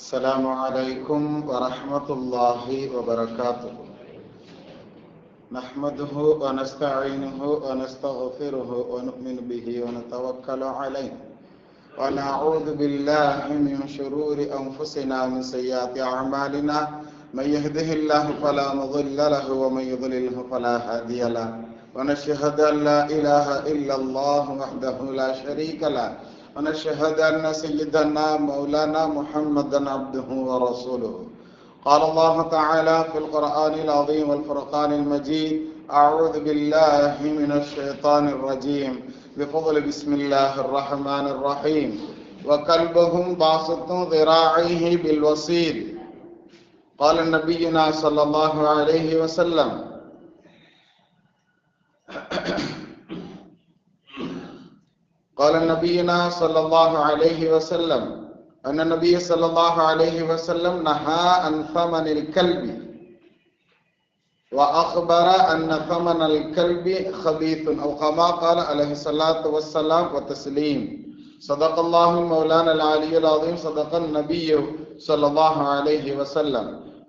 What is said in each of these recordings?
السلام عليكم ورحمة الله وبركاته. نحمده ونستعينه ونستغفره ونؤمن به ونتوكل عليه ونعوذ بالله من شرور أنفسنا ومن سيئات أعمالنا. من يهده الله فلا مضل له ومن يضلله فلا هادي له. ونشهد أن لا إله إلا الله وحده لا شريك له. ونشهد أن سيدنا مولانا محمدا عبده ورسوله. قال الله تعالى في القرآن العظيم والفرقان المجيد: أعوذ بالله من الشيطان الرجيم. بفضل بسم الله الرحمن الرحيم. وكلبهم باسط ذراعيه بالوصيد. قال نبينا صلى الله عليه وسلم: قال نبينا صلى الله عليه وسلم أن النبي صلى الله عليه وسلم نهى عن ثمن الكلب وأخبر أن ثمن الكلب خبيث، أو كما قال عليه الصلاة والسلام والتسليم. صدق الله مولانا العلي العظيم. صدق النبي صلى الله عليه وسلم.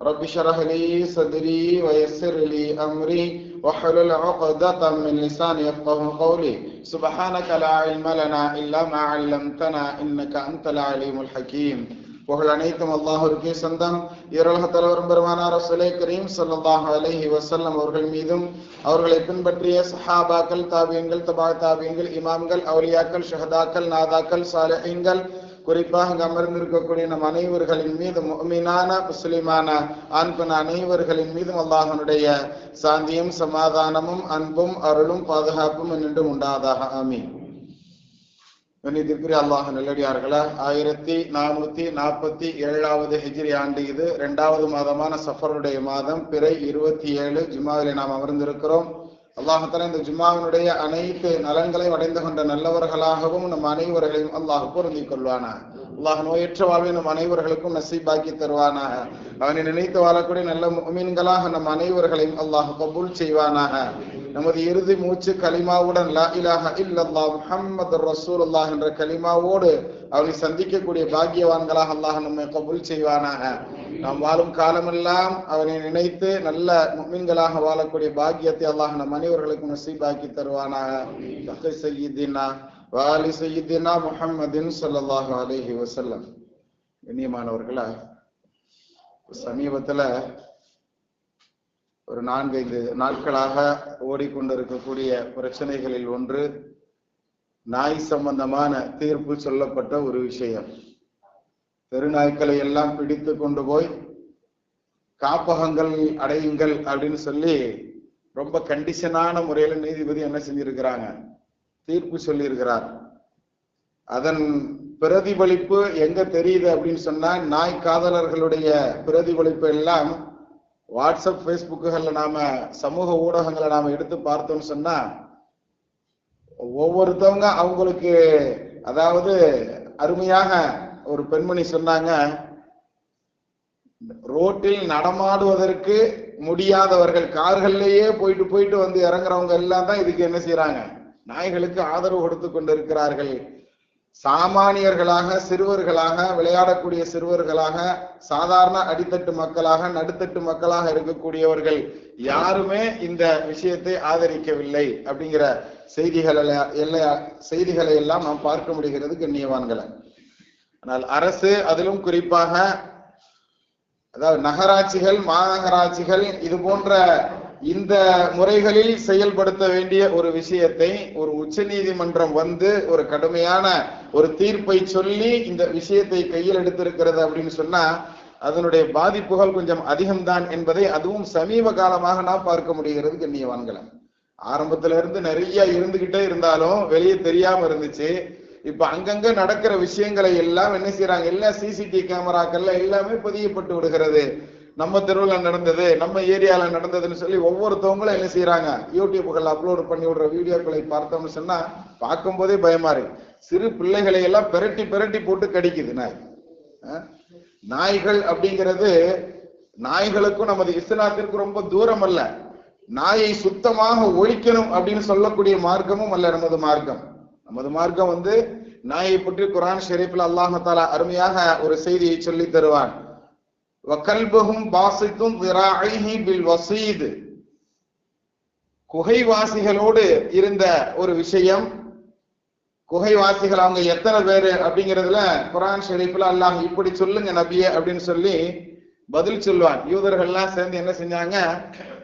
رب اشرح لي صدري ويسر لي أمري واحلل عقدة من لساني يفقهوا قولي. سبحانك لا علم لنا إلا ما علمتنا إنك أنت العليم الحكيم. புகழ் அனைத்தும் அல்லாஹ்வுக்கே சொந்தம். இறைவனுடைய தலைவர் பெருமானார் ரசூலே கரீம் ஸல்லல்லாஹு அலைஹி வஸல்லம் அவர்கள் மீதும் அவர்களை பின்பற்றிய சஹாபாக்கள், தாபியீன்கள், தபா தாபியீன்கள், இமாம்கள், அவுலியாக்கள், ஷஹதாக்கள், நாதாக்கள், சாலிஹீன்கள், குறிப்பாக அமர்ந்திருக்கக்கூடிய நம் அனைவர்களின் மீது, முஃமினான முஸ்லிமான ஆண் பெண் அனைவர்களின் மீதும் அல்லாஹ்வுடைய சாந்தியும் சமாதானமும் அன்பும் அருளும் பாதுகாப்பும் என்றும் உண்டாதாக. ஆமீன். கண்ணியத்திற்குரிய அல்லாஹ் நல்லடியார்களே, 1447வது ஹிஜ்ரி ஆண்டு இது. 2வது மாதமான சஃபருடைய மாதம், பிறை 27 ஜும்மாவிலே நாம் அமர்ந்திருக்கிறோம். அல்லாஹ் தஆலா இந்த ஜும்மாவினுடைய அனைத்து நலன்களையும் அடைந்து கொண்ட நல்லவர்களாகவும் நம் அனைவர்களையும் அல்லாஹ் பொருந்திக் கொள்வானாக. அல்லாஹ் நோயற்ற வாழ்வை நம் அனைவர்களுக்கும் நசீபாக்கி தருவானாக. அவனை நினைத்து வாழக்கூடிய நல்ல முஃமின்களாக நம் அனைவர்களையும் அல்லாஹ் கபூல் செய்வானாக. நமது இறுதி மூச்சு கலிமாவுடன் லா இலாஹ இல்லல்லாஹ் முஹம்மதுர் ரசூலுல்லாஹ் என்ற கலிமாவோடு அவனை சந்திக்கக்கூடிய பாக்கியவான்களாக அல்லாஹ் நம்மை கபூல் செய்வானாக. நாம் வாழும் காலமெல்லாம் அவனை நினைத்து நல்ல முஃமின்களாக வாழக்கூடிய பாக்கியத்தை அல்லாஹ் நம் அனைவர்களுக்கும் நசீபாக்கி தருவானாக. சய்யிதினா வாலி சய்யிதினா முஹம்மதின் ஸல்லல்லாஹு அலைஹி வஸல்லம். கண்ணியமானவர்களே, சமீபத்துல ஒரு 4-5 நாட்களாக ஓடிக்கொண்டிருக்கக்கூடிய பிரச்சனைகளில் ஒன்று நாய் சம்பந்தமான தீர்ப்பு சொல்லப்பட்ட ஒரு விஷயம். தெருநாய்க்களை எல்லாம் பிடித்து கொண்டு போய் காப்பகங்கள் அடையுங்கள் அப்படின்னு சொல்லி ரொம்ப கண்டிஷனான முறையில நீதிபதி என்ன செஞ்சிருக்கிறாங்க, தீர்ப்பு சொல்லி இருக்கிறார். அதன் பிரதிபலிப்பு எங்க தெரியுது அப்படின்னு சொன்னா, நாய் காதலர்களுடைய பிரதிபலிப்பு எல்லாம் வாட்ஸ்அப், ஃபேஸ்புக்குகள்ல நாம சமூக ஊடகங்களை நாம எடுத்து பார்த்தோம்னு சொன்னா, ஒவ்வொருத்தவங்க அவங்களுக்கு, அதாவது அருமையாக ஒரு பெண்மணி சொன்னாங்க, ரோட்டில் நடமாடுவதற்கு முடியாதவர்கள், கார்கள்லயே போயிட்டு வந்து இறங்குறவங்க எல்லாம் தான் இதுக்கு என்ன செய்யறாங்க, நாய்களுக்கு ஆதரவு கொடுத்து கொண்டிருக்கிறார்கள். சாமானியர்களாக, சிறுவர்களாக, விளையாடக்கூடிய சிறுவர்களாக, சாதாரண அடித்தட்டு மக்களாக, நடுத்தட்டு மக்களாக இருக்கக்கூடியவர்கள் யாருமே இந்த விஷயத்தை ஆதரிக்கவில்லை அப்படிங்கிற செய்திகளை எல்லாம் நாம் பார்க்க முடிகிறது கண்ணியவான்களை. ஆனால் அரசு, அதிலும் குறிப்பாக அதாவது நகராட்சிகள், மாநகராட்சிகள் இது போன்ற இந்த முறைகளில் செயல்படுத்த வேண்டிய ஒரு விஷயத்தை ஒரு உச்ச நீதிமன்றம் வந்து ஒரு கடுமையான ஒரு தீர்ப்பை சொல்லி இந்த விஷயத்தை கையில் எடுத்திருக்கிறது அப்படின்னு சொன்னா, அதனுடைய பாதிப்புகள் கொஞ்சம் அதிகம்தான் என்பதை அதுவும் சமீப காலமாக நாம் பார்க்க முடிகிறது கண்ணியவான்களை. ஆரம்பத்துல இருந்து நிறைய இருந்துகிட்டே இருந்தாலும் வெளியே தெரியாம இருந்துச்சு. இப்ப அங்கங்க நடக்கிற விஷயங்களை எல்லாம் என்ன செய்யறாங்க, எல்லாம் சிசிடிவி கேமராக்கள்ல எல்லாமே பதியப்பட்டு விடுகிறது. நம்ம தெருவில் நடந்தது, நம்ம ஏரியால நடந்ததுன்னு சொல்லி ஒவ்வொருத்தவங்களும் என்ன செய்யறாங்க, யூடியூப்கள் அப்லோடு பண்ணி விடுற வீடியோக்களை பார்த்தோம்னு சொன்னா பார்க்கும் போதே பயமா இருக்கு. சிறு பிள்ளைகளை எல்லாம் பெரட்டி போட்டு கடிக்குது நாய். நாய்கள் அப்படிங்கிறது நாய்களுக்கும் நமது இஸ்லாத்திற்கும் ரொம்ப தூரம் அல்ல. நாயை சுத்தமாக ஒழிக்கணும் அப்படின்னு சொல்லக்கூடிய மார்க்கமும் அல்ல நமது மார்க்கம். நமது மார்க்கம் நாயை பற்றி குர்ஆன் ஷரீஃப்ல அல்லாஹ் தஆலா அருமையாக ஒரு செய்தியை சொல்லி தருவான். வகல்புஹும் பாசித்தும் திராஇஹி பில் வஸீத். குகைவாசிகளோடு இருந்த ஒரு விஷயம். குகைவாசிகள் அவங்க எத்தனை பேரு அப்படிங்கிறதுல குர்ஆன் ஷரீஃப்ல அல்லாஹ் இப்படி சொல்லுங்க நபியே அப்படின்னு சொல்லி பதில் சொல்லுவான். யூதர்கள்லாம் சேர்ந்து என்ன செஞ்சாங்க,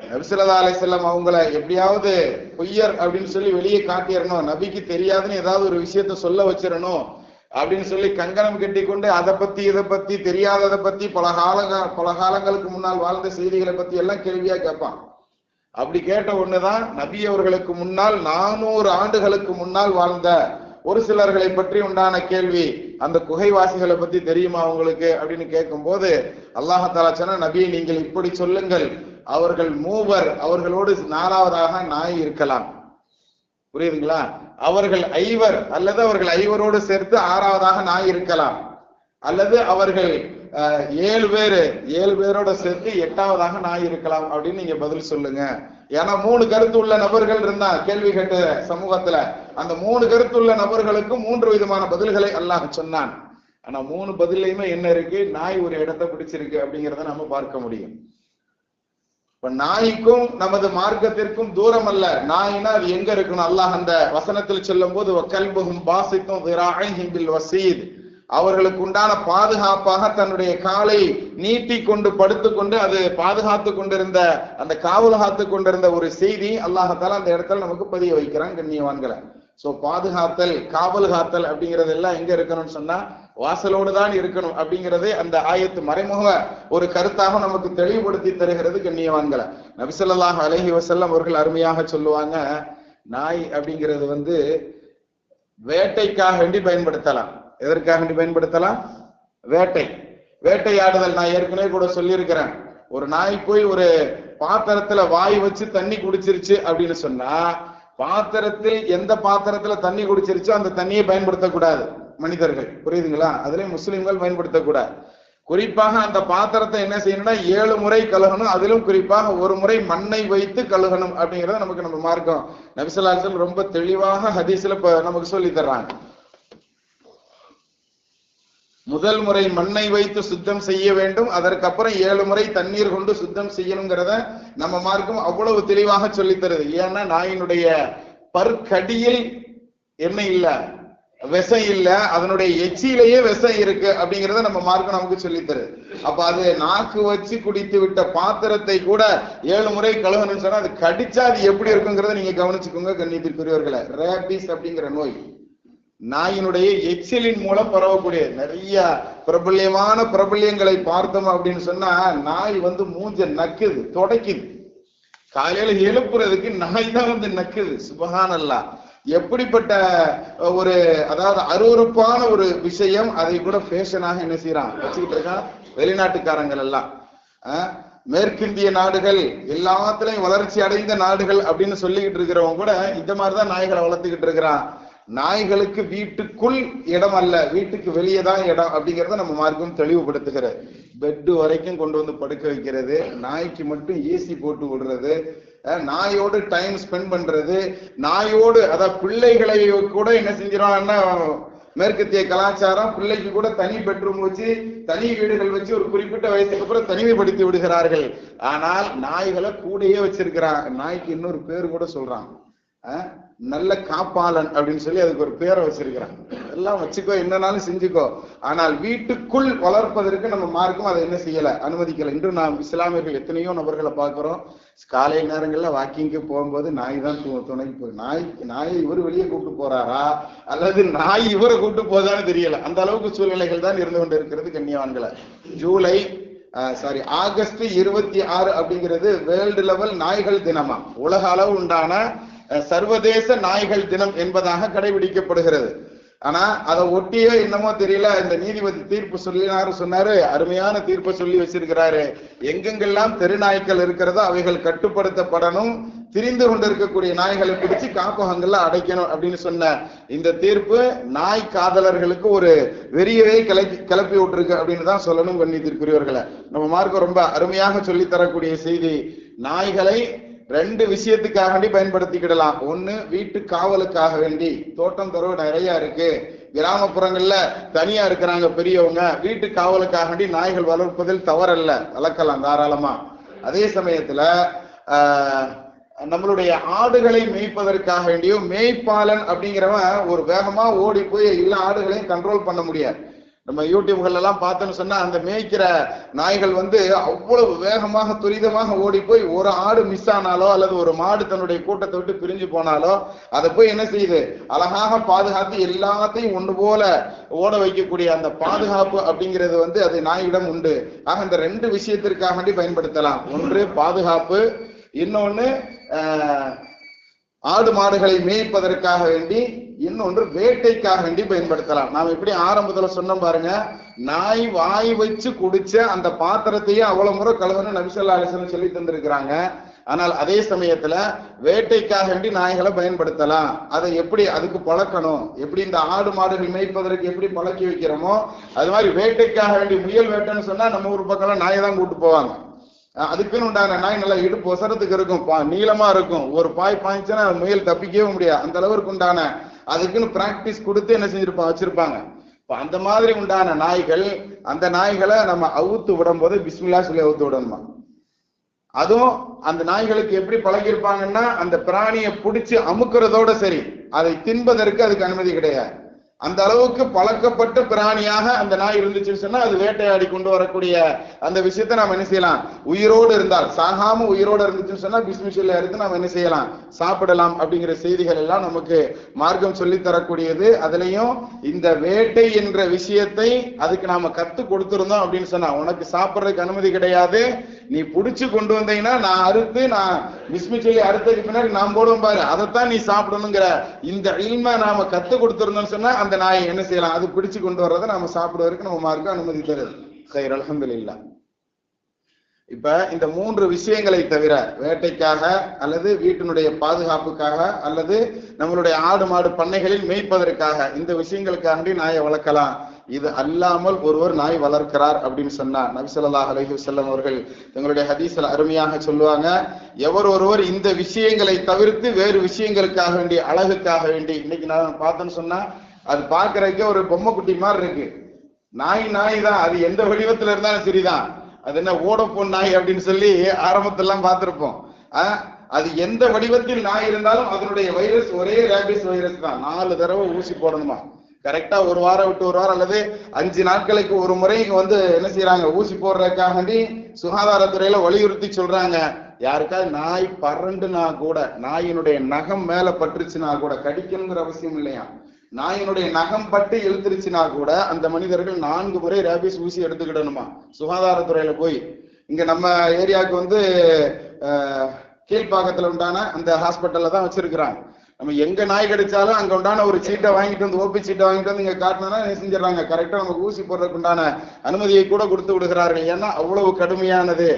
நபி ஸல்லல்லாஹு அலைஹி வஸல்லம் அவங்கள எப்படியாவது பொய்யர் அப்படின்னு சொல்லி வெளியே காட்டிடணும், நபிக்கு தெரியாதுன்னு ஏதாவது ஒரு விஷயத்த சொல்ல வச்சிடணும் அப்படின்னு சொல்லி கங்கணம் கட்டி கொண்டு அதை பத்தி இதை பத்தி தெரியாததை பத்தி பல காலங்களுக்கு முன்னால் வாழ்ந்த செய்திகளை பத்தி எல்லாம் கேள்வியா கேட்பான். அப்படி கேட்ட ஒண்ணுதான் நபி அவர்களுக்கு முன்னால் 400 ஆண்டுகளுக்கு முன்னால் வாழ்ந்த ஒரு சிலர்களை பற்றி உண்டான கேள்வி. அந்த குகைவாசிகளை பத்தி தெரியுமா உங்களுக்கு அப்படின்னு கேட்கும் போது அல்லாஹ் தஆலா சொன்னா, நபியை நீங்கள் இப்படி சொல்லுங்கள், அவர்கள் மூவர், அவர்களோடு 4வதாக நாய் இருக்கலாம். புரியுதுங்களா? அவர்கள் 5 அல்லது அவர்கள் 5 சேர்த்து 6வதாக நாய் இருக்கலாம், அல்லது அவர்கள் 7 பேரோட சேர்த்து 8வதாக நாய் இருக்கலாம் அப்படின்னு நீங்க பதில் சொல்லுங்க. ஏன்னா 3 கருத்து உள்ள நபர்கள் இருந்தா கேள்வி கேட்ட சமூகத்துல, அந்த 3 கருத்துள்ள நபர்களுக்கு 3 விதமான பதில்களை அல்லாஹ் சொன்னான். ஆனா 3 பதிலையுமே என்ன இருக்கு, நாய் ஒரு இடத்தை பிடிச்சிருக்கு அப்படிங்கிறத நம்ம பார்க்க முடியும். இப்ப நாய்க்கும் நமது மார்க்கத்திற்கும் தூரம் அல்ல. நாய்னா அது எங்க இருக்கணும், அல்லாஹ் அந்த வசனத்தில் சொல்லும் போது வகல்புஹும் பாசித்தும் திராஇஹி பில் வஸீத், அவர்களுக்கு உண்டான பாதுகாப்பாக தன்னுடைய காலை நீட்டி கொண்டு படுத்துக்கொண்டு அது பாதுகாத்து கொண்டிருந்த, அந்த காவல் காத்து கொண்டிருந்த ஒரு செய்தி அல்லாஹ் தஆலா அந்த இடத்துல நமக்கு பதிய வைக்கிறான் கண்ணியவான்களை. சோ பாதுகாத்தல், காவல் காத்தல் அப்படிங்கிறது எல்லாம் எங்க இருக்கணும்னு சொன்னா வாசலோடு தான் இருக்கணும் அப்படிங்கிறதே அந்த ஆயத்து மறைமுக ஒரு கருத்தாக நமக்கு தெளிவுபடுத்தி தருகிறது கண்ணியவான்களை. நபி ஸல்லல்லாஹு அலைஹி வஸல்லம் அவர்கள் அருமையாக சொல்லுவாங்க, நாய் அப்படிங்கிறது வேட்டைக்காக வேண்டி பயன்படுத்தலாம். எதற்காக வேண்டி பயன்படுத்தலாம்? வேட்டையாடுதல். நான் ஏற்கனவே கூட சொல்லியிருக்கிறேன், ஒரு நாய் போய் ஒரு பாத்திரத்துல வாய் வச்சு தண்ணி குடிச்சிருச்சு அப்படின்னு சொன்னா, பாத்திரத்தில் எந்த பாத்திரத்துல தண்ணி குடிச்சிருச்சோ அந்த தண்ணியை பயன்படுத்தக்கூடாது மனிதர்கள். புரியுதுங்களா? அதுலயும் முஸ்லிம்கள் பயன்படுத்தக்கூடாது. குறிப்பாக அந்த பாத்திரத்தை என்ன செய்யணும்னா 7 முறை கழுகணும். அதிலும் குறிப்பாக ஒரு முறை மண்ணை வைத்து கழுகணும் அப்படிங்கறத நம்ம மார்க்கம் நபி ஸல்லல்லாஹு அலைஹி வஸல்லம் ரொம்ப தெளிவாக ஹதீஸ்ல நமக்கு சொல்லி தர்றாங்க. முதல் முறை மண்ணை வைத்து சுத்தம் செய்ய வேண்டும், அதற்கப்புறம் 7 முறை தண்ணீர் கொண்டு சுத்தம் செய்யணுங்கிறத நம்ம மார்க்கம் அவ்வளவு தெளிவாக சொல்லி தருது. ஏன்னா நாயினுடைய பற்கடியில் என்ன இல்ல, விஷம் இல்ல, அதனுடைய எச்சியிலேயே விஷம் இருக்கு அப்படிங்கறத நம்ம மார்க்கம் நமக்கு சொல்லி தருது. அப்ப அது நாக்கு வச்சு குடித்து விட்ட பாத்திரத்தை கூட 7 முறை கழுவணும்னு சொன்னா அது கடிச்சா அது எப்படி இருக்குங்கிறத நீங்க கவனிச்சுக்கோங்க கண்ணியத்திற்குரியவர்களே. ரேபிஸ் அப்படிங்கிற நோய் நாயினுடைய எச்சிலின் மூலம் பரவக்கூடிய நிறைய பிரபல்யங்களை பார்த்தோம் அப்படின்னு சொன்னா, நாய் மூஞ்ச நக்குது, தொடக்குது. காலையில எழுப்புறதுக்கு நாய் தான் நக்குது. சுப்ஹானல்லாஹ். எப்படிப்பட்ட ஒரு, அதாவது அருவருப்பான ஒரு விஷயம். அதை கூட ஃபேஷனாக என்ன செய்யறான், வச்சுக்கிட்டு இருக்கான் வெளிநாட்டுக்காரங்கள் எல்லாம். மேற்கிந்திய நாடுகள், எல்லாத்துலயும் வளர்ச்சி அடைந்த நாடுகள் அப்படின்னு சொல்லிக்கிட்டு இருக்கிறவங்க கூட இந்த மாதிரிதான் நாய்களை வளர்த்துக்கிட்டு இருக்கிறான். நாய்களுக்கு வீட்டுக்குள் இடம் அல்ல, வீட்டுக்கு வெளியே தான் இடம் அப்படிங்கிறத நம்ம மார்க்கம் தெளிவுபடுத்துகிறது. பெட்டு வரைக்கும் கொண்டு வந்து படுக்க வைக்கிறது, நாய்க்கு மட்டும் ஏசி போட்டு விடுறது, நாயோடு டைம் ஸ்பெண்ட் பண்றது, நாயோடு அதாவது பிள்ளைகளை கூட என்ன செஞ்சிடறாங்கன்னா, மேற்கத்திய கலாச்சாரம் பிள்ளைக்கு கூட தனி பெட்ரூம் வச்சு, தனி வீடுகள் வச்சு ஒரு குறிப்பிட்ட வயசுக்கு அப்புறம் தனிமைப்படுத்தி விடுகிறார்கள். ஆனால் நாய்களை கூடயே வச்சிருக்கிறாங்க. நாய்க்கு இன்னொரு பேர் கூட சொல்றாங்க, நல்ல காப்பாளன் அப்படின்னு சொல்லி அதுக்கு ஒரு பேரை வச்சிருக்கிறான். எல்லாம் வச்சுக்கோ, என்னன்னாலும் செஞ்சுக்கோ. ஆனால் வீட்டுக்குள் வளர்ப்பதற்கு நம்ம மார்க்கம் அதை என்ன செய்யல, அனுமதிக்கல. இன்று நாம் இஸ்லாமியர்கள் எத்தனையோ நபர்களை பார்க்கிறோம், காலை நேரங்கள்ல வாக்கிங்கு போகும்போது நாய் தான் துணைக்கு போகுது. நாயை இவர் வெளியே கூப்பிட்டு போறாரா அல்லது நாய் இவரை கூப்பிட்டு போதான்னு தெரியல. அந்த அளவுக்கு சூழ்நிலைகள் தான் இருந்து கொண்டு இருக்கிறது கண்ணியவான்களை. ஆகஸ்ட் 26 அப்படிங்கிறது வேர்ல்டு லெவல் நாய்கள் தினமா, உலக அளவு உண்டான சர்வதேச நாய்கள் தினம் என்பதாக கடைபிடிக்கப்படுகிறது. ஆனா அதை ஒட்டியோ என்னமோ தெரியல, இந்த நீதிபதி தீர்ப்பு சொன்னாரு, அருமையான தீர்ப்பை சொல்லி வச்சிருக்கிறாரு. எங்கெங்கெல்லாம் தெருநாய்க்கள் இருக்கிறதோ அவைகள் கட்டுப்படுத்தப்படணும், திரிந்து கொண்டிருக்கக்கூடிய நாய்களை பிடிச்சு காப்பகங்கள்ல அடைக்கணும் அப்படின்னு சொன்ன இந்த தீர்ப்பு நாய் காதலர்களுக்கு ஒரு வெறியவே கிளப்பி விட்டுருக்கு அப்படின்னு தான் சொல்லணும் கண்ணியத்திற்குரியவர்களை. நம்ம மார்க்கம் ரொம்ப அருமையாக சொல்லி தரக்கூடிய செய்தி, நாய்களை 2 விஷயத்துக்காக வேண்டி பயன்படுத்திக்கிடலாம். ஒண்ணு வீட்டு காவலுக்காக வேண்டி, தோட்டம் துறவு நிறைய இருக்கு, கிராமப்புறங்கள்ல தனியா இருக்கிறாங்க பெரியவங்க, வீட்டு காவலுக்காக வேண்டி நாய்கள் வளர்ப்பதில் தவறல்ல, வளர்க்கலாம் தாராளமா. அதே சமயத்துல நம்மளுடைய ஆடுகளை மேய்ப்பதற்காக வேண்டியோ, மேய்ப்பாளன் அப்படிங்கிறவன் ஒரு வேகமா ஓடி போய் எல்லா ஆடுகளையும் கண்ட்ரோல் பண்ண முடியாது. நம்ம யூடியூப்கள் எல்லாம் பார்த்தோன்னு சொன்னா அந்த மேய்க்கிற நாய்கள் அவ்வளவு வேகமாக துரிதமாக ஓடி போய் ஒரு ஆடு மிஸ் ஆனாலோ அல்லது ஒரு மாடு தன்னுடைய கூட்டத்தை விட்டு பிரிஞ்சு போனாலோ அதை போய் என்ன செய்யுது, அழகாக பாதுகாத்து எல்லாத்தையும் ஒன்று போல ஓட வைக்கக்கூடிய அந்த பாதுகாப்பு அப்படிங்கிறது அது நாயிடம் உண்டு. ஆக இந்த ரெண்டு விஷயத்திற்காக வேண்டி பயன்படுத்தலாம். ஒன்று பாதுகாப்பு, இன்னொன்னு ஆடு மாடுகளை மேய்ப்பதற்காக வேண்டி, இன்னொன்று வேட்டைக்காக வேண்டி பயன்படுத்தலாம். நாம் எப்படி ஆரம்பத்துல சொன்னோம் பாருங்க, நாய் வாய் வச்சு குடிச்ச அந்த பாத்திரத்தையே அவ்வளவு முறை கழுவணும் நபி ஸல்லல்லாஹு அலைஹி வஸல்லம் சொல்லி தந்திருக்கிறாங்க. ஆனால் அதே சமயத்துல வேட்டைக்காக வேண்டி நாய்களை பயன்படுத்தலாம். அதை எப்படி அதுக்கு பழக்கணும், எப்படி இந்த ஆடு மாடுகள் மேய்ப்பதற்கு எப்படி பழக்கி வைக்கிறோமோ அது மாதிரி வேட்டைக்காக வேண்டி, முயல் வேட்டைன்னு சொன்னா நம்ம ஊர் பக்கம் நாயை தான் கூட்டு போவாங்க. அதுக்குன்னு உண்டான நாய் நல்லா இடுப்பு ஒசரத்துக்கு இருக்கும், நீளமா இருக்கும், ஒரு பாய் பாய்ச்சுன்னா முயல் தப்பிக்கவே முடியாது, அந்த அளவுக்கு உண்டான அதுக்குன்னு பிராக்டிஸ் கொடுத்து என்ன வச்சிருப்பாங்க. அந்த மாதிரி உண்டான நாய்கள், அந்த நாய்களை நம்ம அவுத்து விடும் போது பிஸ்மில்லா சொல்லி அவுத்து விடணுமா. அதுவும் அந்த நாய்களுக்கு எப்படி பழகிருப்பாங்கன்னா, அந்த பிராணியை பிடிச்சு அமுக்குறதோட சரி, அதை தின்பதற்கு அதுக்கு அனுமதி கிடையாது. அந்த அளவுக்கு பழக்கப்பட்ட பிராணியாக அந்த நாய் இருந்துச்சுன்னு சொன்னா அது வேட்டையாடி கொண்டு வரக்கூடிய அந்த விஷயத்தை நாம் என்ன செய்யலாம், உயிரோடு இருந்தால், சாகாம உயிரோடு இருந்துச்சுன்னு சொன்னா பிஸ்மில்லா எடுத்து நாம் என்ன செய்யலாம், சாப்பிடலாம். அப்படிங்கிற செய்திகள் எல்லாம் நமக்கு மார்க்கம் சொல்லி தரக்கூடியது. அதுலயும் இந்த வேட்டை என்ற விஷயத்தை அதுக்கு நாம கத்து கொடுத்திருந்தோம் அப்படின்னு சொன்னா, உனக்கு சாப்பிட்றதுக்கு அனுமதி கிடையாது, நீ புடிச்சு கொண்டு வந்தீங்கன்னா நான் அறுத்து, நான் பிஸ்மில்லா அறுத்ததுக்கு பின்னாடி நான் போடுவோம் பாரு, அதைத்தான் நீ சாப்பிடணுங்கிற இந்த இல்மை நாம கத்து கொடுத்திருந்தோம்னு சொன்னா அந்த நாயை என்ன செய்யலாம், அது பிடிச்சு கொண்டு வர்றதை நாம சாப்பிடுவதற்கு நம்ம மார்க்கம் அனுமதி தருது. கைர் அல்ஹம்துலில்லாஹ். இப்ப இந்த மூன்று விஷயங்களை தவிர, வேட்டைக்காக அல்லது வீட்டினுடைய பாதுகாப்புக்காக அல்லது நம்மளுடைய ஆடு மாடு பண்ணைகளில் மேய்ப்பதற்காக, இந்த விஷயங்களுக்காண்டி நாயை வளர்க்கலாம். இது அல்லாமல் ஒருவர் நாய் வளர்க்கிறார் அப்படின்னு சொன்னா நபி ஸல்லல்லாஹு அலைஹி வஸல்லம் அவர்கள் தங்களுடைய ஹதீஸ்ல அருமையாக சொல்லுவாங்க, எவர் ஒருவர் இந்த விஷயங்களை தவிர்த்து வேறு விஷயங்களுக்காக வேண்டி, அழகுக்காக வேண்டி, இன்னைக்கு நான் பார்த்தேன்னு சொன்னா அது பார்க்கறதுக்கே ஒரு பொம்மை குட்டி மாதிரி இருக்கு, நாய் தான், அது எந்த வடிவத்துல இருந்தாலும் சரிதான், அது என்ன ஓடப்போன் நாய் அப்படின்னு சொல்லி ஆரம்பத்தெல்லாம் பார்த்திருப்போம். அது எந்த வடிவத்தில் நாய் இருந்தாலும் அதனுடைய வைரஸ் ஒரே ரேபிஸ் வைரஸ் தான். 4 தடவை ஊசி போடணுமா, கரெக்டா ஒரு வாரம் விட்டு ஒரு வாரம் அல்லது 5 நாட்களுக்கு ஒரு முறை என்ன செய்யறாங்க, ஊசி போடுறதுக்காக சுகாதாரத்துறையில வலியுறுத்தி சொல்றாங்க. யாருக்காவது நாய் பறண்டுனா கூட, நாயினுடைய நகம் மேல பட்டுருச்சுன்னா கூட, கடிக்கணுங்கிற அவசியம் இல்லையா, நாயினுடைய நகம் பட்டு இழுத்துருச்சுன்னா கூட அந்த மனிதர்கள் 4 முறை ரேபிஸ் ஊசி எடுத்துக்கிடணுமா சுகாதாரத்துறையில போய். இங்க நம்ம ஏரியாவுக்கு கீழ்ப்பாக்கத்துல உண்டான அந்த ஹாஸ்பிட்டல்ல தான் வச்சிருக்கிறாங்க. நம்ம எங்க நாய் கடிச்சாலும் அங்க உண்டான ஒரு சீட்டை வாங்கிட்டு ஓபி சீட்டை வாங்கிட்டு இங்க காட்டினா என்ன செஞ்சிடறாங்க, கரெக்டா நமக்கு ஊசி போடுறதுக்கு உண்டான அனுமதியை கூட கொடுத்து விடுகிறார்கள். ஏன்னா அவ்வளவு கடுமையானது,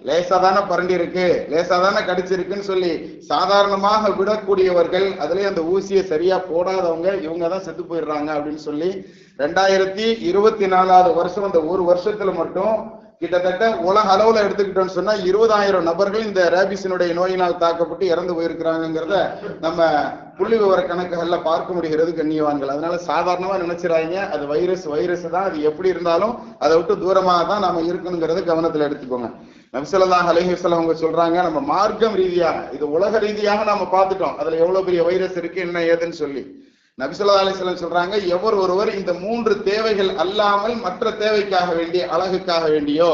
லேசாதான பரண்டி இருக்கு, லேசாதான கடிச்சிருக்குன்னு சொல்லி சாதாரணமாக விடக்கூடியவர்கள், அதுலயே அந்த ஊசியை சரியா போடாதவங்க இவங்க தான் செத்து போயிடுறாங்க அப்படின்னு சொல்லி 2024 வருஷம், அந்த ஒரு வருஷத்துல மட்டும் கிட்டத்தட்ட உலக அளவுல எடுத்துக்கிட்டோம்னு சொன்னா 20,000 நபர்கள் இந்த ரேபிஸினுடைய நோயினால் தாக்கப்பட்டு இறந்து போயிருக்கிறாங்கிறத நம்ம புள்ளி விவர கணக்குகள்ல பார்க்க முடிகிறது கண்ணியவான்கள். அதனால சாதாரணமா நினைச்சிடாதீங்க, அது வைரஸ் தான், அது எப்படி இருந்தாலும் அதை விட்டு தூரமாக தான் நாம இருக்கணுங்கிறத கவனத்துல எடுத்துக்கோங்க. நபி ஸல்லல்லாஹு அலைஹி வஸல்லம் அவங்க சொல்றாங்க, நம்ம மார்க்கம் ரீதியாக, இது உலக ரீதியாக நாம பார்த்துட்டோம் அதுல எவ்வளவு பெரிய வைரஸ் இருக்கு என்ன ஏதுன்னு சொல்லி. நபி ஸல்லல்லாஹு அலைஹி வஸல்லம் சொல்றாங்க, எவர் ஒருவர் இந்த 3 தேவைகள் அல்லாமல் மற்ற தேவைக்காக வேண்டிய, அழகுக்காக வேண்டியோ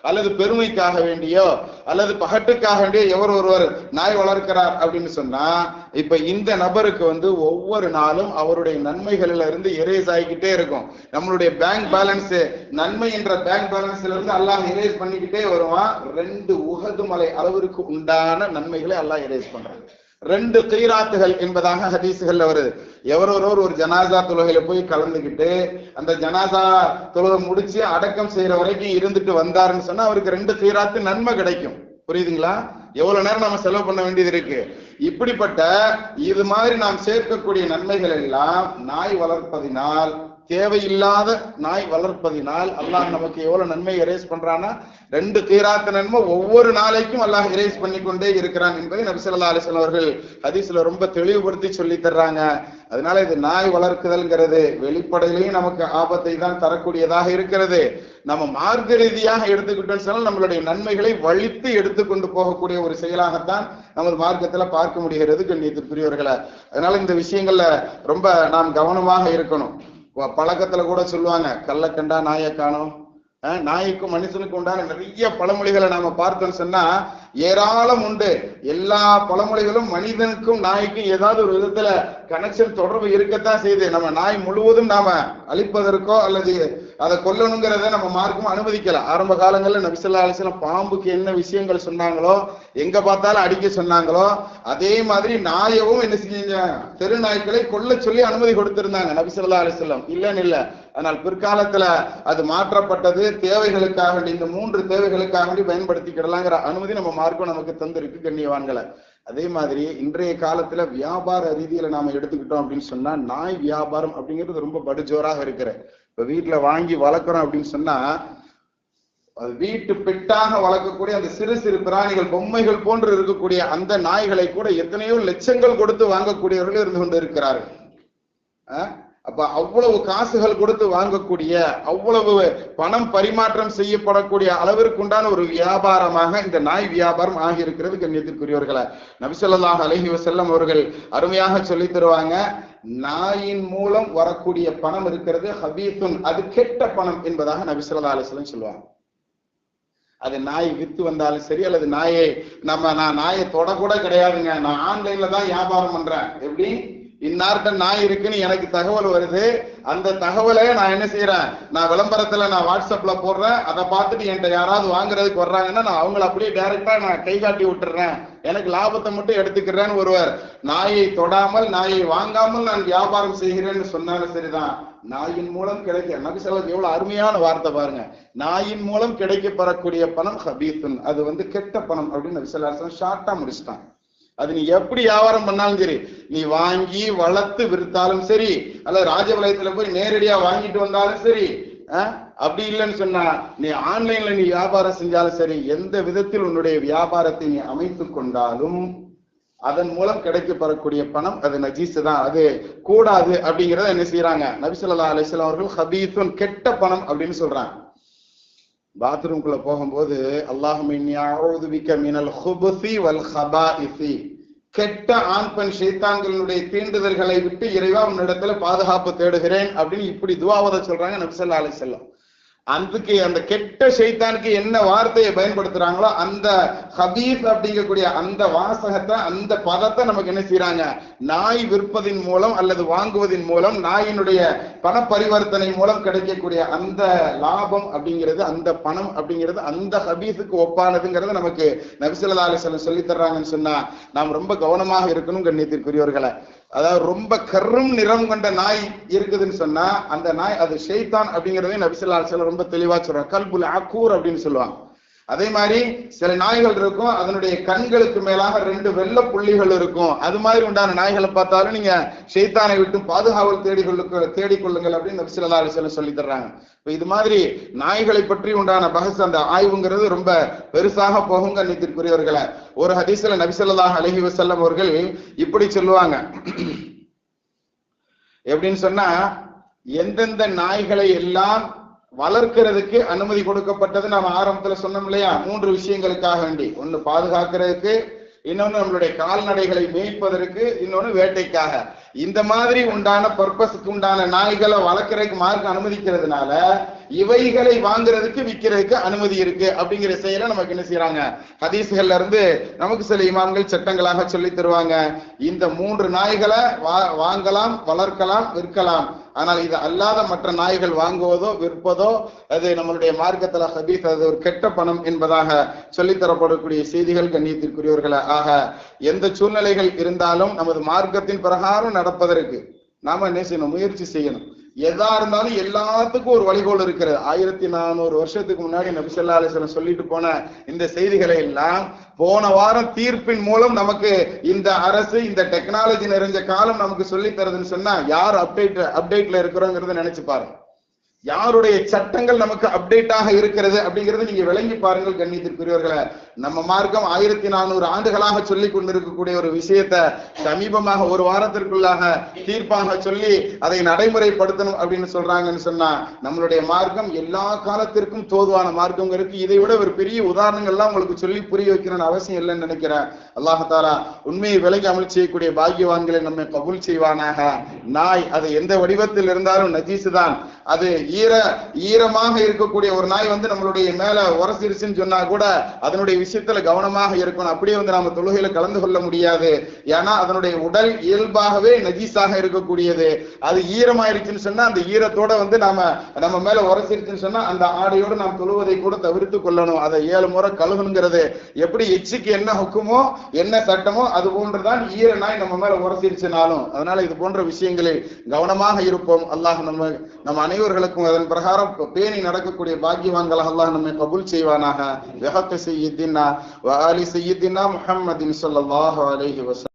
அல்லது பெருமைக்காக வேண்டியோ அல்லது பகட்டுக்காக வேண்டியோ எவர் ஒருவர் நாய் வளர்க்கிறார் அப்படின்னு சொன்னா, இப்ப இந்த நபருக்கு ஒவ்வொரு நாளும் அவருடைய நன்மைகளில இருந்து எரேஸ் ஆகிக்கிட்டே இருக்கும். நம்மளுடைய பேங்க் பேலன்ஸ், நன்மை என்ற பேங்க் பேலன்ஸ்ல இருந்து அல்லாஹ் எரேஸ் பண்ணிக்கிட்டே வருவான். 2 உஹது மலை அளவிற்கு உண்டான நன்மைகளை அல்லாஹ் எரேஸ் பண்றான். 2 கீராத்துகள் என்பதாக ஹதீசுகள்ல வருது. எவரொருவர் ஒரு ஜனாசா தொழுகையில போய் கலந்துக்கிட்டு அந்த ஜனாசா தொழுகை முடிச்சு அடக்கம் செய்யற வரைக்கும் இருந்துட்டு வந்தாருன்னு சொன்னா அவருக்கு 2 கீராத்து நன்மை கிடைக்கும். புரியுதுங்களா? எவ்வளவு நேரம் நம்ம செலவு பண்ண வேண்டியது இருக்கு. இப்படிப்பட்ட இது மாதிரி நாம் சேர்க்கக்கூடிய நன்மைகள் எல்லாம் நாய் வளர்ப்பதினால் தேவையில்லாத நாய் வளர்ப்பதினால் அல்லாஹ் நமக்கு எவ்வளவு நன்மை எரேஸ் பண்றான்னா 2 கீராத் நன்மை ஒவ்வொரு நாளைக்கும் அல்லாஹ் எரேஸ் பண்ணி கொண்டே இருக்கிறான் என்பதை நபி ஸல்லல்லாஹு அலைஹி வஸல்லம் அவர்கள் ஹதீஸ்ல ரொம்ப தெளிவுபடுத்தி சொல்லி தர்றாங்க. அதனால இது நாய் வளர்க்குதல்ங்கிறது வெளிப்படையிலேயும் நமக்கு ஆபத்தை தான் தரக்கூடியதாக இருக்கிறது. நம்ம மார்க்க ரீதியாக எடுத்துக்கிட்டோம்னு சொன்னால் நம்மளுடைய நன்மைகளை வலித்து எடுத்துக்கொண்டு போகக்கூடிய ஒரு செயலாகத்தான் நமது மார்க்கத்துல பார்க்க முடிகிறது கண்ணியத்திற்குரியவர்களை. அதனால இந்த விஷயங்கள்ல ரொம்ப நாம் கவனமாக இருக்கணும். பழக்கத்துல கூட சொல்லுவாங்க, கள்ள கண்டா நாயை காணும். நாய்க்கும் மனுஷனுக்கு உண்டான நிறைய பழமொழிகளை நாம பார்த்தோம்னு சொன்னா ஏராளம் உண்டு. எல்லா பழமொழிகளும் மனிதனுக்கும் நாய்க்கும் ஏதாவது ஒரு விதத்துல கனெக்ஷன் தொடர்பு இருக்கத்தான் செய்யுது. நம்ம நாய் முழுவதும் நாம அழிப்பதற்கோ அல்லது அதை கொல்லணுங்கிறத நம்ம மார்க்கும் அனுமதிக்கல. ஆரம்ப காலங்கள்ல நபி ஸல்லல்லாஹு அலைஹி வஸல்லம் பாம்புக்கு என்ன விஷயங்கள் சொன்னாங்களோ, எங்க பார்த்தாலும் அடிக்க சொன்னாங்களோ, அதே மாதிரி நாயவும் என்ன செஞ்சீங்க, தெரு நாய்க்களை கொல்ல சொல்லி அனுமதி கொடுத்திருந்தாங்க நபி ஸல்லல்லாஹு அலைஹி வஸல்லம். இல்லன்னு இல்ல. ஆனால் பிற்காலத்துல அது மாற்றப்பட்டது. தேவைகளுக்காக, இந்த 3 தேவைகளுக்காக பயன்படுத்திக்கிடலாங்கிற அனுமதி நம்ம மார்க்கம் நமக்கு தந்திருக்கு கண்ணியவான்களை. அதே மாதிரி இன்றைய காலத்துல வியாபார ரீதியில நாம எடுத்துக்கிட்டோம் அப்படின்னு சொன்னா நாய் வியாபாரம் அப்படிங்கிறது ரொம்ப படுஜோராக இருக்கிற. இப்ப வீட்டுல வாங்கி வளர்க்குறோம் அப்படின்னு சொன்னா அது வீட்டு பெட்டாக வளர்க்கக்கூடிய அந்த சிறு சிறு பிராணிகள், பொம்மைகள் போன்று இருக்கக்கூடிய அந்த நாய்களை கூட எத்தனையோ லட்சங்கள் கொடுத்து வாங்கக்கூடியவர்கள் இருந்து கொண்டு இருக்கிறார்கள். அப்ப அவ்வளவு காசுகள் கொடுத்து வாங்கக்கூடிய, அவ்வளவு பணம் பரிமாற்றம் செய்யப்படக்கூடிய அளவிற்கு உண்டான ஒரு வியாபாரமாக இந்த நாய் வியாபாரம் ஆகியிருக்கிறது கண்ணியத்திற்குரியவர்களை. நபி ஸல்லல்லாஹு அலைஹி வஸல்லம் அவர்கள் அருமையாக சொல்லி தருவாங்க, நாயின் மூலம் வரக்கூடிய பணம் இருக்கிறது ஹபீசுன், அது கெட்ட பணம் என்பதாக நபி ஸல்லல்லாஹு அலைஹி வஸல்லம் சொல்லுவாங்க. அது நாய் வித்து வந்தாலும் சரி, அல்லது நான் நாயை தொடக்கூட கிடையாதுங்க, நான் ஆன்லைன்ல தான் வியாபாரம் பண்றேன். எப்படி இன்னார்ட்ட நாய் இருக்குன்னு எனக்கு தகவல் வருது, அந்த தகவலை நான் என்ன செய்யறேன், நான் விளம்பரத்துல நான் வாட்ஸ்அப்ல போடுறேன். அதை பார்த்துட்டு என்கிட்ட யாராவது வாங்குறதுக்கு வர்றாங்கன்னா நான் அவங்களை அப்படியே டைரக்டா நான் கை காட்டி விட்டுறேன், எனக்கு லாபத்தை மட்டும் எடுத்துக்கிறேன்னு ஒருவர் நாயை தொடாமல் நாயை வாங்காமல் நான் வியாபாரம் செய்கிறேன்னு சொன்னாலும் சரிதான். நாயின் மூலம் கிடைக்க, நபி ஸல்லல்லாஹு எவ்வளவு அருமையான வார்த்தை பாருங்க, நாயின் மூலம் கிடைக்கப்பெறக்கூடிய பணம் ஹபீசுன், அது கெட்ட பணம் அப்படின்னு நபி ஸல்லல்லாஹு ஷார்ட்டா முடிச்சுட்டான். அது நீ எப்படி வியாபாரம் பண்ணாலும் சரி, நீ வாங்கி வளர்த்து விற்றாலும் சரி, அல்லது ராஜபாளையத்துல போய் நேரடியா வாங்கிட்டு வந்தாலும் சரி, அப்படி இல்லைன்னு சொன்னா நீ ஆன்லைன்ல நீ வியாபாரம் செஞ்சாலும் சரி, எந்த விதத்தில் உன்னுடைய வியாபாரத்தை நீ அமைத்து கொண்டாலும் அதன் மூலம் கிடைக்கப்பெறக்கூடிய பணம் அது நஜீஸ் தான், அது கூடாது அப்படிங்கிறத என்ன செய்யறாங்க நபி ஸல்லல்லாஹு அலைஹி வஸல்லம் அவர்கள் ஹபீசுன், கெட்ட பணம் அப்படின்னு சொல்றாங்க. பாத்ரூம்குள்ள போகும்போது அல்லாஹும்ம இன்னி அஊது பிக மினல் ஹுபுஸி வல் ஹபாயிஸி, கெட்ட ஆண் பெண் ஷைத்தான்களுடைய தீண்டுதல்களை விட்டு இறைவா உன்னிடத்துல பாதுகாப்பு தேடுகிறேன் அப்படின்னு இப்படி துஆவத சொல்றாங்க நபி ஸல்லல்லாஹு அலைஹி வஸல்லம். அதுக்கு அந்த கெட்ட ஷைத்தானுக்கு என்ன வார்த்தையை பயன்படுத்துறாங்களோ அந்த ஹபீஸ் அப்படிங்கக்கூடிய அந்த வாசகத்தை, அந்த பதத்தை நமக்கு என்ன செய்யறாங்க, நாய் விற்பதின் மூலம் அல்லது வாங்குவதின் மூலம், நாயினுடைய பண பரிவர்த்தனை மூலம் கிடைக்கக்கூடிய அந்த லாபம் அப்படிங்கிறது, அந்த பணம் அப்படிங்கிறது அந்த ஹபீஸுக்கு ஒப்பானதுங்கிறத நமக்கு நபி ஸல்லல்லாஹு அலைஹி வஸல்லம் சொல்லி தர்றாங்கன்னு சொன்னா நாம் ரொம்ப கவனமாக இருக்கணும் கண்ணியத்திற்குரியவர்களை. அதாவது ரொம்ப கரும் நிறம் கொண்ட நாய் இருக்குதுன்னு சொன்னா அந்த நாய் அது ஷைத்தான் அப்படிங்கிறதே நபி ஸல்லல்லாஹு அலைஹி வஸல்லம் ரொம்ப தெளிவா சொல்றாங்க, கல்புல் அகூர் அப்படின்னு சொல்லுவாங்க. அதே மாதிரி சில நாய்கள் இருக்கும், அதனுடைய கண்களுக்கு மேலாக 2 வெள்ளை புள்ளிகள் இருக்கும். அது மாதிரி உண்டான நாய்களை பார்த்தாலும் நீங்க ஷைத்தானை விட்டு பாதுகாவல் தேடிக்கொள்ளுங்கள் அப்படின்னு நபி ஸல்லல்லாஹு அலைஹி வஸல்லம் சொல்லி தர்றாங்க. இது மாதிரி நாய்களை பற்றி உண்டான பஹஸ், அந்த ஆய்வுங்கிறது ரொம்ப பெருசாக போகும் கண்ணியத்திற்குரியவர்களை. ஒரு ஹதீஸ்ல நபி ஸல்லல்லாஹு அலைஹி வஸல்லம் அவர்கள் இப்படி சொல்லுவாங்க, எப்படின்னு சொன்னா எந்தெந்த நாய்களை எல்லாம் வளர்க்கிறதுக்கு அனுமதி கொடுக்கப்பட்டது நாம ஆரம்பத்துல சொன்னோம் இல்லையா, 3 விஷயங்களுக்காக வேண்டி. ஒண்ணு பாதுகாக்கிறதுக்கு, இன்னொன்னு நம்மளுடைய கால்நடைகளை மேய்ப்பதற்கு, இன்னொன்னு வேட்டைக்காக. இந்த மாதிரி உண்டான பர்பஸுக்கு உண்டான நாய்களை வளர்க்கறதுக்கு மார்க்க அனுமதிக்கிறதுனால இவைகளை வாங்குறதுக்கு விற்கிறதுக்கு அனுமதி இருக்கு அப்படிங்கிற செயலை நமக்கு என்ன செய்யறாங்க, ஹதீஸ்கள்ல இருந்து நமக்கு சில இமாம்கள் சட்டங்களாக சொல்லி தருவாங்க. இந்த 3 நாய்களை வாங்கலாம், வளர்க்கலாம், விற்கலாம். ஆனால் இது அல்லாத மற்ற நாய்கள் வாங்குவதோ விற்பதோ அது நம்மளுடைய மார்க்கத்துல ஹபீஸ், அது ஒரு கெட்ட பணம் என்பதாக சொல்லித்தரப்படக்கூடிய செய்திகள் கண்ணியத்திற்குரியவர்களை. ஆக எந்த சூழ்நிலைகள் இருந்தாலும் நமது மார்க்கத்தின் பிரகாரம் நடப்பதற்கு நாம என்ன செய்யணும், முயற்சி செய்யணும். எதா இருந்தாலும் எல்லாத்துக்கும் ஒரு வழிகோல் இருக்கிறது. 1400 வருஷத்துக்கு முன்னாடி நபி ஸல்லல்லாஹு அலைஹி வஸல்லம் சொல்லிட்டு போன இந்த செய்திகளை எல்லாம் போன வாரம் தீர்ப்பின் மூலம் நமக்கு இந்த அரசு, இந்த டெக்னாலஜி நிறைஞ்ச காலம் நமக்கு சொல்லி தருதுன்னு சொன்னா யார் அப்டேட்ல இருக்கிறோங்கிறத நினைச்சு பாருங்க. யாருடைய சட்டங்கள் நமக்கு அப்டேட்டாக இருக்கிறது அப்படிங்கறது நீங்க விளங்கி பாருங்கள் கண்ணியத்திற்குரியவர்களே. நம்ம மார்க்கம் 1400 ஆண்டுகளாக சொல்லி கொண்டிருக்கக்கூடிய ஒரு விஷயத்தை சமீபமாக ஒரு வாரத்திற்குள்ளாக தீர்ப்பாக சொல்லி அதை நடைமுறைப்படுத்தணும் அப்படின்னு சொல்றாங்கன்னு சொன்னா நம்மளுடைய மார்க்கம் எல்லா காலத்திற்கும் தோதுவான மார்க்கம் இருக்கு. இதை விட ஒரு பெரிய உதாரணங்கள்லாம் உங்களுக்கு சொல்லி புரிய வைக்கணும்னு அவசியம் இல்லைன்னு நினைக்கிறேன். அல்லாஹ் தஆலா உண்மையை விளங்கி அமல் செய்யக்கூடிய பாக்கியவான்களை நம்மை கபூல் செய்வானாக. நாய் அது எந்த வடிவத்தில் இருந்தாலும் நஜீஸ் தான். அது ஈரமாக இருக்கக்கூடிய ஒரு நாய் நம்மளுடைய மேல உரசிருச்சுன்னு சொன்னா கூட அதனுடைய விஷயத்துல கவனமாக இருக்கணும். அப்படியே நாம தொழுகையில கலந்து கொள்ள முடியாது. ஏன்னா அதனுடைய உடல் இயல்பாகவே நஜீஸாக இருக்கக்கூடியது. அது ஈரமாயிருச்சுன்னு சொன்னா அந்த ஈரத்தோட நம்ம மேல உரசிருச்சுன்னு சொன்னா அந்த ஆடையோடு நாம் தொழுவதை கூட தவிர்த்து கொள்ளணும். அதை 7 முறை கழுகணுங்கிறது எப்படி எச்சிக்கு என்ன ஹுக்குமோ என்ன சட்டமோ அது போன்றுதான் ஈர நாய் நம்ம மேல உரசிருச்சுனாலும். அதனால இது போன்ற விஷயங்களில் கவனமாக இருப்போம். அல்லாஹ் நம்ம அனைவர்களுக்கும் அதன் பிரகாரம் பேணி நடக்கக்கூடிய பாக்கியவான்களாக அல்லாஹ் நம்மை கபூல் செய்வானாக. வஹக்க சய்யிதினா வ ஆலி சய்யிதினா முஹம்மதின் ஸல்லல்லாஹு அலைஹி வஸல்லம்.